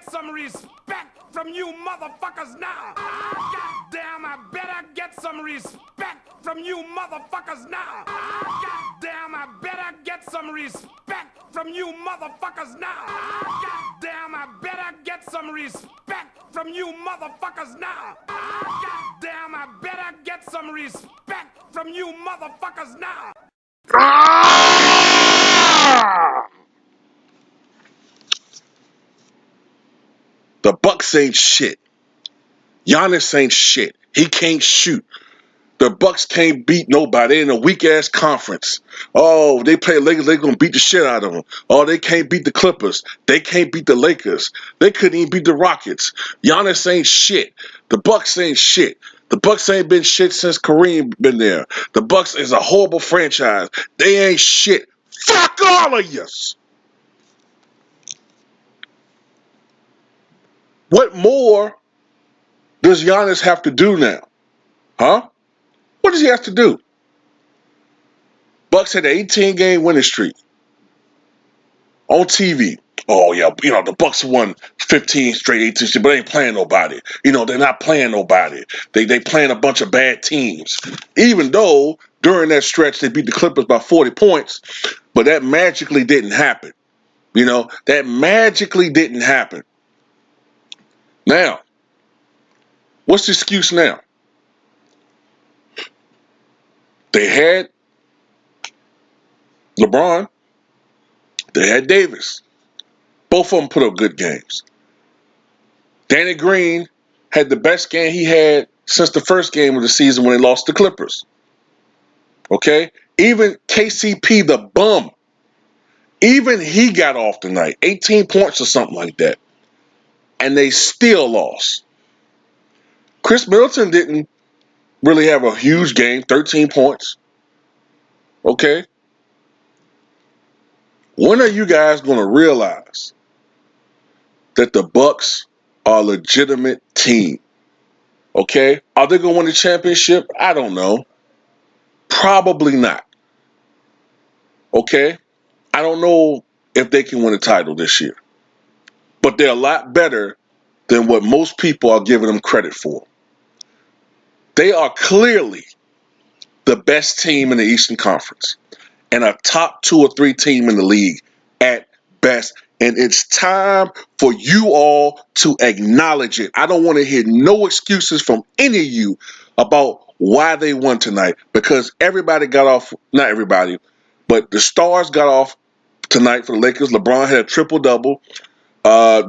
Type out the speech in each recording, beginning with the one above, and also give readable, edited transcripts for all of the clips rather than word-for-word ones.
some respect from you motherfuckers now. Goddamn, I better get some respect from you motherfuckers now. Goddamn, I better get some respect from you motherfuckers now. Goddamn, I better get some respect from you motherfuckers now. Goddamn, I better get some respect from you motherfuckers now. The Bucks ain't shit. Giannis ain't shit. He can't shoot. The Bucks can't beat nobody. They're in a weak-ass conference. Oh, they play Lakers, they're going to beat the shit out of them. Oh, they can't beat the Clippers. They can't beat the Lakers. They couldn't even beat the Rockets. Giannis ain't shit. The Bucks ain't shit. The Bucks ain't been shit since Kareem been there. The Bucks is a horrible franchise. They ain't shit. Fuck all of yous. What more does Giannis have to do now? Huh? What does he have to do? Bucks had an 18-game winning streak on TV. Oh yeah, the Bucks won 15 straight 18 straight, but they ain't playing nobody. They're not playing nobody. They playing a bunch of bad teams. Even though during that stretch they beat the Clippers by 40 points, but that magically didn't happen. That magically didn't happen. Now, what's the excuse now? They had LeBron, they had Davis. Both of them put up good games. Danny Green had the best game he had since the first game of the season when they lost the Clippers. Okay? Even KCP, the bum, even he got off tonight. 18 points or something like that. And they still lost. Chris Middleton didn't really have a huge game, 13 points. Okay? When are you guys going to realize that the Bucks are a legitimate team? Okay? Are they going to win the championship? I don't know. Probably not. Okay? I don't know if they can win a title this year. But they're a lot better than what most people are giving them credit for. They are clearly the best team in the Eastern Conference and a top 2 or 3 team in the league at best. And it's time for you all to acknowledge it. I don't want to hear no excuses from any of you about why they won tonight, because everybody got off, not everybody, but the stars got off tonight for the Lakers. LeBron had a triple-double.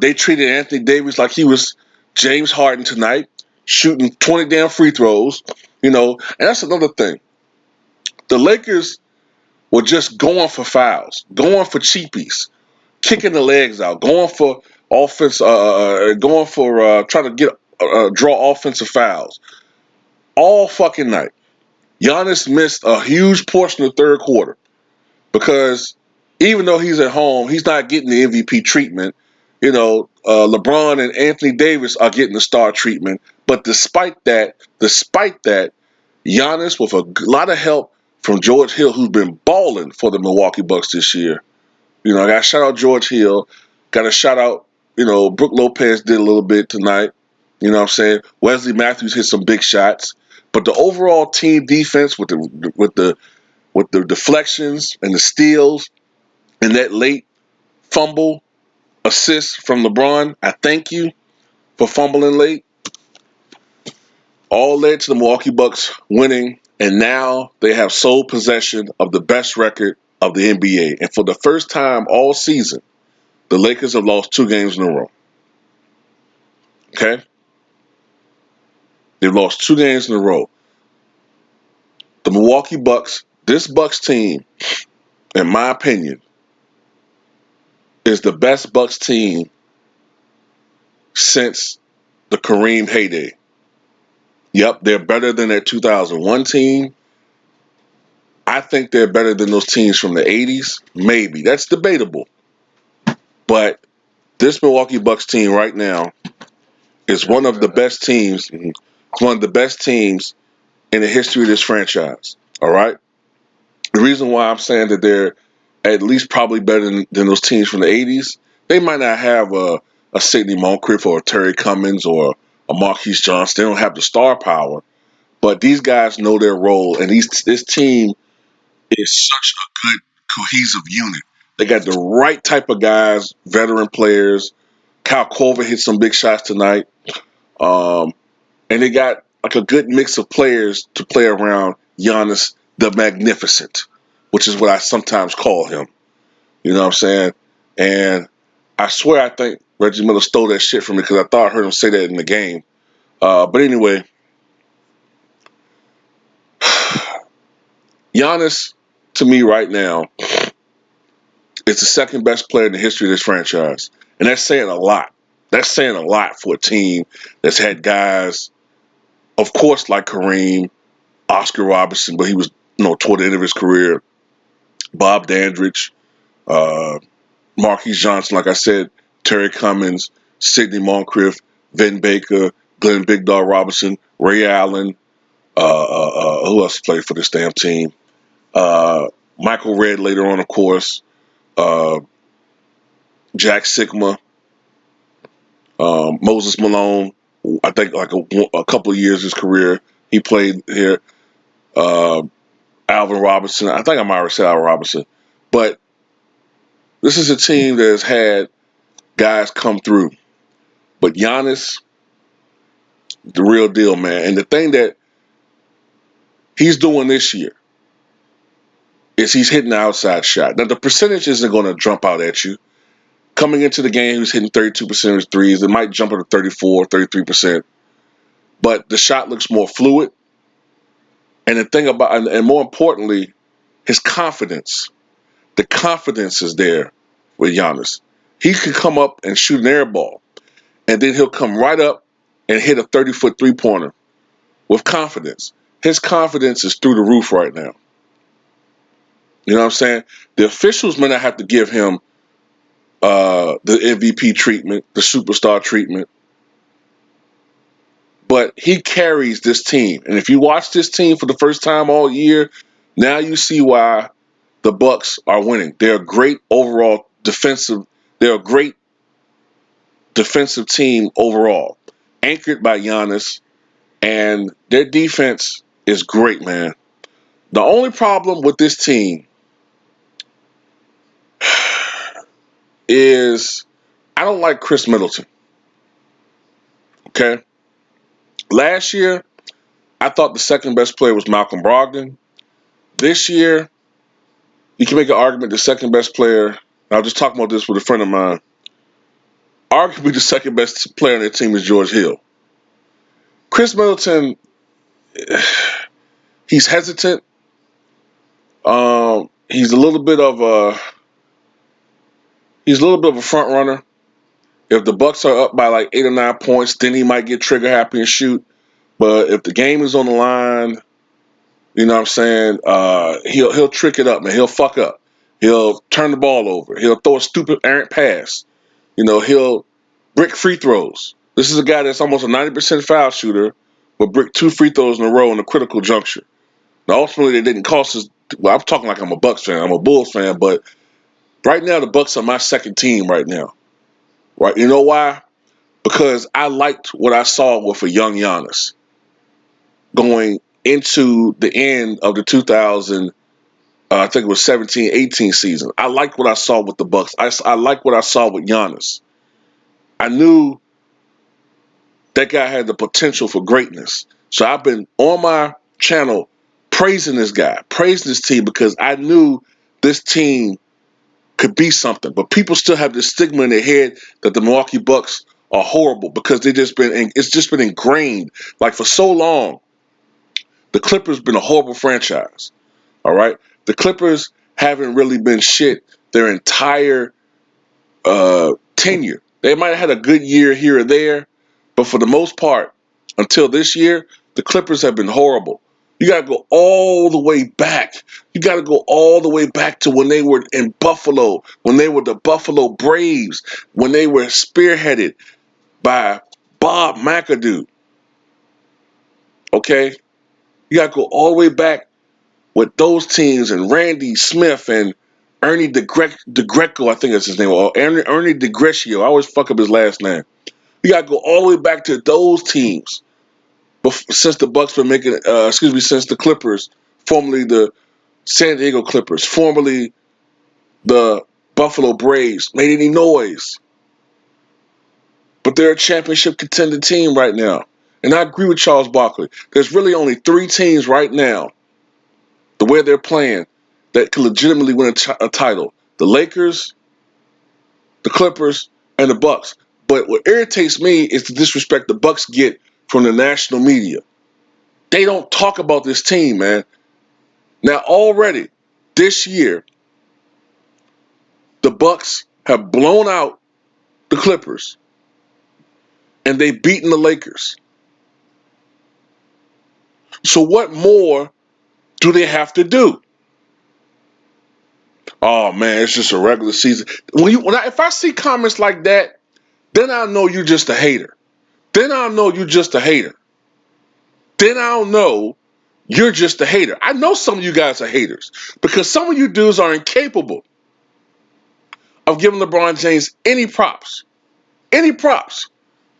They treated Anthony Davis like he was James Harden tonight, shooting 20 damn free throws. And that's another thing. The Lakers were just going for fouls, going for cheapies, kicking the legs out, going for offense, going for trying to draw offensive fouls all fucking night. Giannis missed a huge portion of the third quarter because even though he's at home, he's not getting the MVP treatment. LeBron and Anthony Davis are getting the star treatment. But despite that, Giannis, with a lot of help from George Hill, who's been balling for the Milwaukee Bucks this year. I got to shout out George Hill. Got to shout out, Brook Lopez did a little bit tonight. You know what I'm saying? Wesley Matthews hit some big shots. But the overall team defense with the deflections and the steals and that late fumble assist from LeBron, I thank you for fumbling late, all led to the Milwaukee Bucks winning, and now they have sole possession of the best record of the NBA. And for the first time all season, the Lakers have lost 2 games in a row. Okay? They've lost 2 games in a row. The Milwaukee Bucks, this Bucks team, in my opinion, is the best Bucks team since the Kareem heyday. Yep, they're better than that 2001 team. I think they're better than those teams from the 80s. Maybe. That's debatable. But this Milwaukee Bucks team right now is one of the best teams. It's one of the best teams in the history of this franchise. All right? The reason why I'm saying that they're at least probably better than those teams from the 80s, they might not have a a Sidney Moncrief or a Terry Cummings or a Marquise Johnson. They don't have the star power, but these guys know their role, and this team is such a good cohesive unit. They got the right type of guys, veteran players. Kyle Korver hit some big shots tonight, and they got like a good mix of players to play around Giannis the Magnificent, which is what I sometimes call him. You know what I'm saying? And I swear I think Reggie Miller stole that shit from me because I thought I heard him say that in the game. But anyway, Giannis, to me right now, is the second best player in the history of this franchise. And that's saying a lot. That's saying a lot for a team that's had guys, of course, like Kareem, Oscar Robertson, but he was, toward the end of his career, Bob Dandridge, uh, Marquise Johnson, like I said, Terry Cummings, Sidney Moncrief, Vin Baker, Glenn Big Dog Robinson, Ray Allen. Who else played for this damn team? Michael Redd later on, of course. Uh, Jack Sigma, Moses Malone. I think like a couple of years of his career he played here. Uh, Alvin Robinson. I think I might have said Alvin Robinson, but this is a team that has had guys come through. But Giannis, the real deal, man. And the thing that he's doing this year is he's hitting the outside shot. Now, the percentage isn't going to jump out at you. Coming into the game, he was hitting 32% of his threes. It might jump up to 34, 33%. But the shot looks more fluid. And the thing about, and more importantly, his confidence. The confidence is there with Giannis. He can come up and shoot an air ball. And then he'll come right up and hit a 30-foot three-pointer with confidence. His confidence is through the roof right now. You know what I'm saying? The officials may not have to give him the MVP treatment, the superstar treatment, but he carries this team. And if you watch this team for the first time all year, now you see why the Bucks are winning. They're a great overall defensive. They're a great defensive team overall, anchored by Giannis, and their defense is great, man. The only problem with this team is I don't like Chris Middleton. Okay? Last year, I thought the second best player was Malcolm Brogdon. This year, you can make an argument the second best player, I was just talking about this with a friend of mine, arguably the second best player on their team is George Hill. Chris Middleton, he's hesitant. He's a little bit of a front runner. If the Bucks are up by like 8 or 9 points, then he might get trigger happy and shoot. But if the game is on the line, you know what I'm saying, he'll trick it up, man. He'll fuck up. He'll turn the ball over. He'll throw a stupid errant pass. He'll brick free throws. This is a guy that's almost a 90% foul shooter, but brick 2 free throws in a row in a critical juncture. Now, ultimately, they didn't cost us. Well, I'm talking like I'm a Bucks fan. I'm a Bulls fan, but right now the Bucks are my second team right now. Right? You know why? Because I liked what I saw with a young Giannis going into the end of the 2000, I think it was 17-18 season. I liked what I saw with the Bucks. I liked what I saw with Giannis. I knew that guy had the potential for greatness. So I've been on my channel praising this guy, praising this team because I knew this team could be something. But people still have this stigma in their head that the Milwaukee Bucks are horrible because it's just been ingrained. Like for so long, the Clippers been a horrible franchise. All right, the Clippers haven't really been shit their entire tenure. They might have had a good year here or there, but for the most part, until this year, the Clippers have been horrible. You got to go all the way back. You got to go all the way back to when they were in Buffalo, when they were the Buffalo Braves, when they were spearheaded by Bob McAdoo. Okay? You got to go all the way back with those teams and Randy Smith and Ernie DeGreco, I think that's his name, or Ernie DeGrecio. I always fuck up his last name. You got to go all the way back to those teams since the Bucks been making, since the Clippers, formerly the San Diego Clippers, formerly the Buffalo Braves, made any noise. But they're a championship contending team right now. And I agree with Charles Barkley. There's really only 3 teams right now, the way they're playing, that can legitimately win a title. The Lakers, the Clippers, and the Bucks. But what irritates me is the disrespect the Bucks get from the national media. They don't talk about this team, man. Now already, this year, the Bucks have blown out the Clippers, and they've beaten the Lakers. So what more do they have to do? Oh man, it's just a regular season. If I see comments like that, then I know you're just a hater. Then I know you're just a hater. Then I'll know you're just a hater. I know some of you guys are haters because some of you dudes are incapable of giving LeBron James any props. Any props.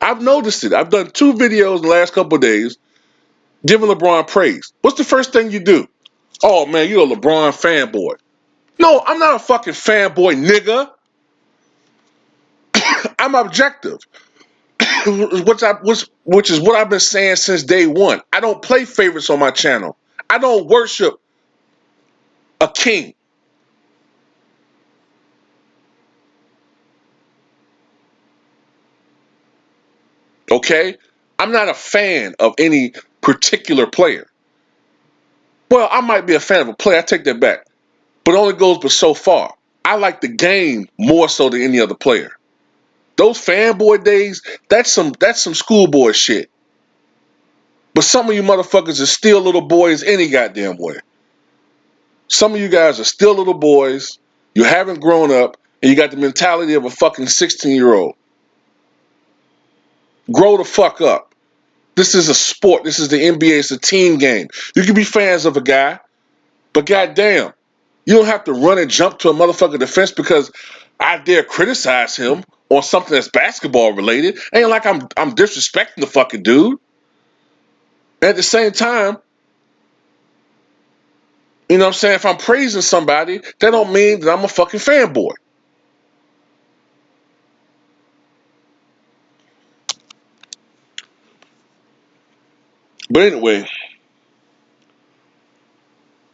I've noticed it. I've done 2 videos in the last couple of days giving LeBron praise. What's the first thing you do? Oh man, you're a LeBron fanboy. No, I'm not a fucking fanboy, nigga. I'm objective, which is what I've been saying since day one. I don't play favorites on my channel. I don't worship a king. Okay? I'm not a fan of any particular player. Well, I might be a fan of a player. I take that back. But it only goes but so far. I like the game more so than any other player. Those fanboy days, that's some schoolboy shit. But some of you motherfuckers are still little boys any goddamn way. Some of you guys are still little boys. You haven't grown up, and you got the mentality of a fucking 16-year-old. Grow the fuck up. This is a sport. This is the NBA. It's a team game. You can be fans of a guy, but goddamn, you don't have to run and jump to a motherfucking defense because I dare criticize him on something that's basketball related. Ain't like I'm disrespecting the fucking dude. And at the same time, you know what I'm saying? If I'm praising somebody, that don't mean that I'm a fucking fanboy. But anyway,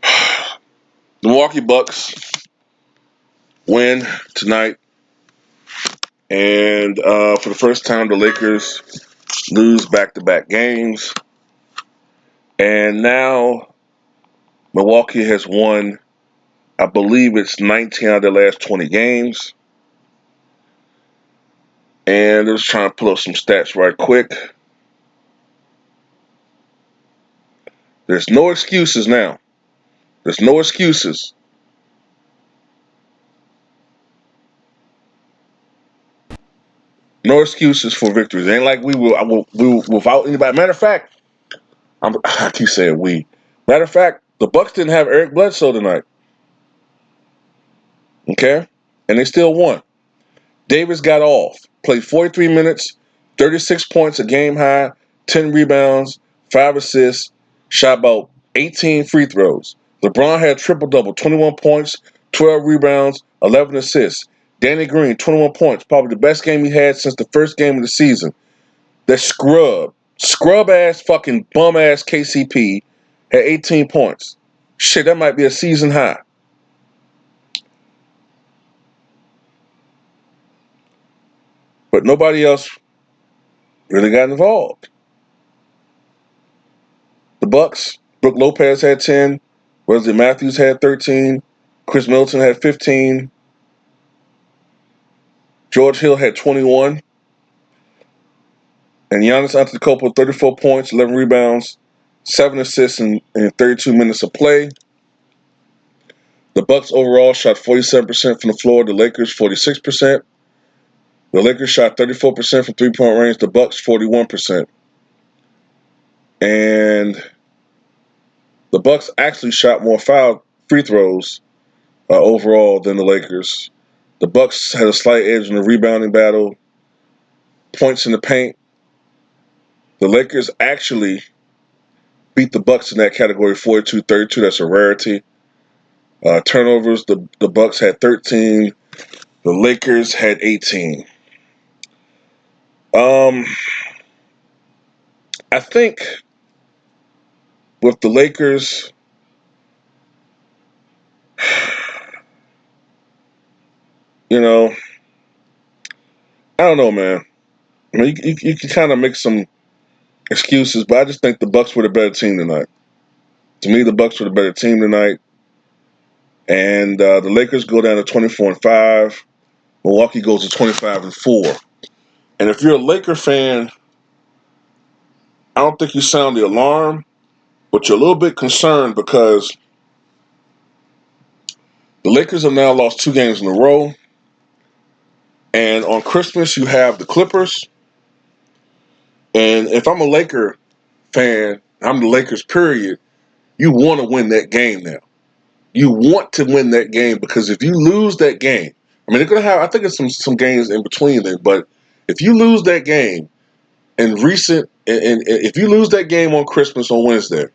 the Milwaukee Bucks win tonight. And for the first time, the Lakers lose back-to-back games. And now Milwaukee has won, I believe it's 19 out of their last 20 games. And I was trying to pull up some stats right quick. There's no excuses now. There's no excuses. No excuses for victories. It ain't like we were without anybody. Matter of fact, I keep saying we. Matter of fact, the Bucks didn't have Eric Bledsoe tonight. Okay? And they still won. Davis got off. Played 43 minutes, 36 points, a game high, 10 rebounds, 5 assists, shot about 18 free throws. LeBron had triple-double, 21 points, 12 rebounds, 11 assists. Danny Green, 21 points, probably the best game he had since the first game of the season. That scrub-ass fucking bum-ass KCP had 18 points. Shit, that might be a season high. But nobody else really got involved. The Bucks, Brook Lopez had 10, Wesley Matthews had 13, Chris Middleton had 15, George Hill had 21, and Giannis Antetokounmpo 34 points, 11 rebounds, 7 assists in 32 minutes of play. The Bucks overall shot 47% from the floor, the Lakers 46%. The Lakers shot 34% from three-point range, the Bucks 41%. And the Bucks actually shot more foul free throws overall than the Lakers. The Bucks had a slight edge in the rebounding battle, points in the paint. The Lakers actually beat the Bucks in that category 42-32. That's a rarity. Turnovers, the Bucks had 13. The Lakers had 18. I think with the Lakers, you know, I don't know, man. I mean, you can kind of make some excuses, but I just think the Bucks were the better team tonight. To me, the Bucks were the better team tonight, and the Lakers go down to 24-5. Milwaukee goes to 25-4. And if you're a Laker fan, I don't think you sound the alarm, but you're a little bit concerned because the Lakers have now lost 2 games in a row. And on Christmas, you have the Clippers. And if I'm a Laker fan, I'm the Lakers, period, you want to win that game now. You want to win that game because if you lose that game, I mean, they're going to have, I think it's some games in between them, but if you lose that game and if you lose that game on Christmas on Wednesday,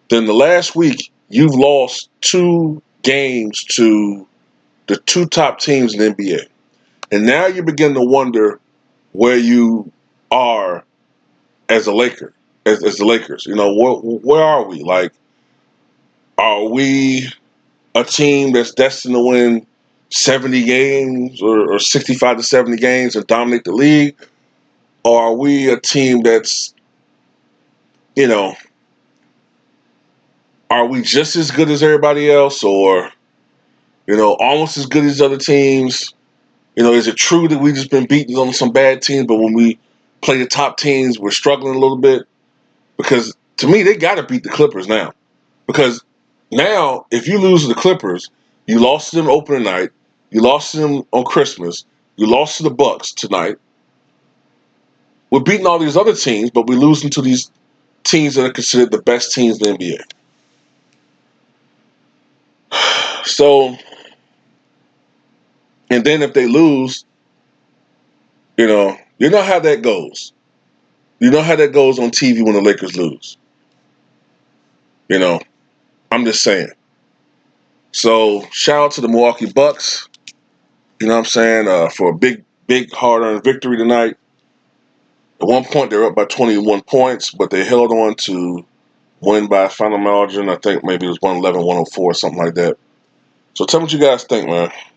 then the last week you've lost 2 games to the 2 top teams in the NBA. And now you begin to wonder where you are as a Laker, as the Lakers. You know, where are we? Like, are we a team that's destined to win 70 games or 65 to 70 games and dominate the league? Or are we a team that's, you know, are we just as good as everybody else or, you know, almost as good as other teams? You know, is it true that we've just been beaten on some bad teams, but when we play the top teams, we're struggling a little bit? Because to me, they got to beat the Clippers now. Because now, if you lose to the Clippers, you lost to them opening night, you lost to them on Christmas, you lost to the Bucks tonight. We're beating all these other teams, but we're losing to these teams that are considered the best teams in the NBA. So, and then if they lose, you know how that goes. You know how that goes on TV when the Lakers lose. You know, I'm just saying. So, shout out to the Milwaukee Bucks. You know what I'm saying? For a big, hard-earned victory tonight. At one point, they were up by 21 points, but they held on to win by a final margin. I think maybe it was 111, 104, something like that. So tell me what you guys think, man.